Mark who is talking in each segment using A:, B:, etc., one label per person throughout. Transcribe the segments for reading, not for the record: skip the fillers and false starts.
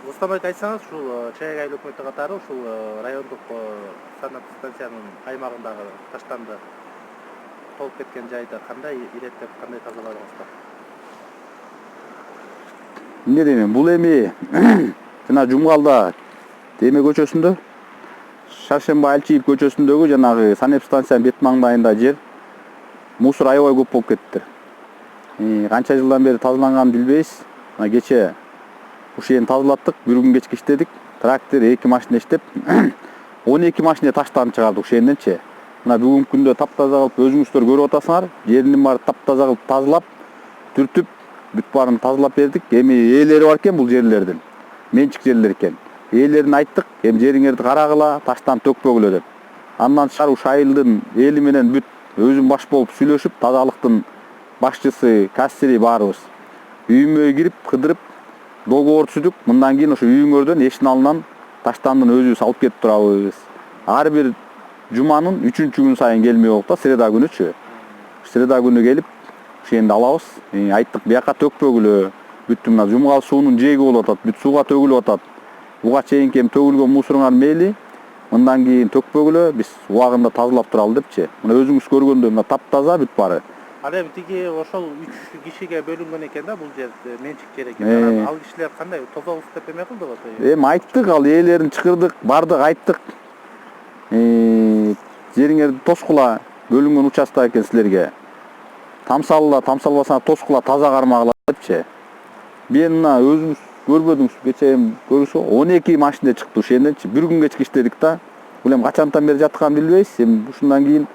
A: Рустам айка айтсаңыз, ушул Чаяк айыл өкмөтү катары ушул райондук санаптык станциянын аймагындагы таштанды толуп кеткен жайды кандай иреттеп, кандай тазаладыңыздар?
B: Эмне дейм, бул эми жана Жумгалда Теме көчөсүндө, Шаршембай Алчиев көчөсүндөгү жанагы санэпстанциянын бет маңдайында жер мусор аябай көп болуп кетиптир. Канча жылдан бери тазаланганын билбейбиз. Кече ушул жерин тазалаттык, бир күн кечке иштедик. Трактор 2 машина иштеп 12 машина таштанып чыгардык ушул жерденчи. Мына бүгүнкү күндө таптаза кылып өзүңүздөр көрүп атасыңар. Жерин баары таптаза кылып тазалап, түртүп, бүт баарын тазалап бердик. Эми ээлери бар экен бул жерлердин. Менчик жерлер экен. Ээлерин айттык, эми жериңерди карагыла, таштан төкпөгүлө деп. Андан тышкары ушул айылдын эли менен бүт өзүм баш болуп сүйлөшүп, тазалыктын башчысы, кассири баарыбыз үйүмө кирип, кыдырып, договор түздүк. Мындан кийин ошо үйүңөрдөн эшиктин алдынан таштандын өзүбүз алып кетип турабыз. Ар бир жуманын 3-күн сайын келмей болуп да, среда күнүчү. Среда күнү келип, ошенди алабыз. Айттык, бияка төкпөгүлө. Бүт мына Жумгал суунун жээги болуп атат, бүт сууга төгүлүп атат. Буга чейинки төгүлгөн мусоруңар мейли, мындан кийин төкпөгүлө, биз убагында тазалап туралы депчи. Мына өзүңүз көргөндөй мына таптаза бүт баары.
A: Ал эми тиги ошол 3 кишиге бөлүнгөн экен да, бул жер менчик жер экен. Ал кишилер кандай тозобуз деп эме кылдыбы?
B: Эми айттык, ал ээлерин чакырдык, бардык айттык. Жериңерди тоскула, бөлүнгөн участок экен силерге. Тамсалла, тамсалбасаңар тоскула, таза кармагыла депчи. Мен мына өзүңүз көрбөдүңүз, кече көрүшү 12 машина чыкты ушул жерденчи. Бир күн кечке иштедик да. Бул эми качантан бери жатканын билбейбиз. Эми ушундан кийин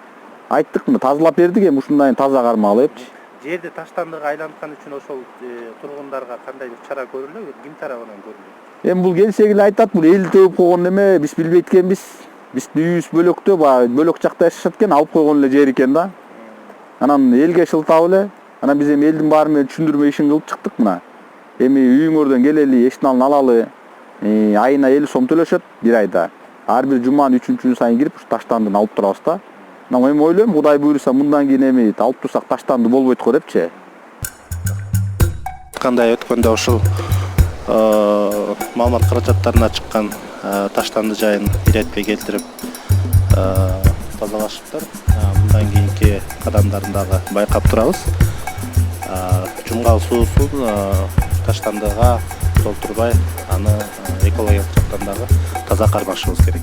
B: айттык, мына тазалап бердик, эми ушундай таза кармагыла депчи.
A: Жерди таштандыга айланткан үчүн ошол тургундарга кандай бир чара көрүлөбү? Ким тарабынан көрүлөт?
B: Эми бул келсе эле айтат, бул эл төгүп койгон эме, биз билбейт экенбиз. Биздин үйүбүз бөлөктө, баягы бөлөк жакта жашашат экен, алып койгон эле жер экен да. Анан элге шылтап эле, анан биз эми элдин баары менен түшүндүрмө ишин кылып чыктык мына. Эми үйүңөрдөн келели, эшиктин алдын алалы. Айына 50 сом төлөшөт бир айда. Ар бир жуманын 3-күнү сайын кирип, ушу таштандыны алып турабыз да. Мына эми ойлойм, Кудай буйруса мындан кийин эми алып турсак таштанды болбойт го депчи.
A: Кандай өткөндө ушул маалымат каражаттарына чыккан таштанды жайын иретпей келтирип тазалашыптыр. Мындан кийинки кадамдарын дагы байкап турабыз. Жумгал суусун таштандыга толтурбай, аны экологиялык жактан дагы таза кармашыбыз керек.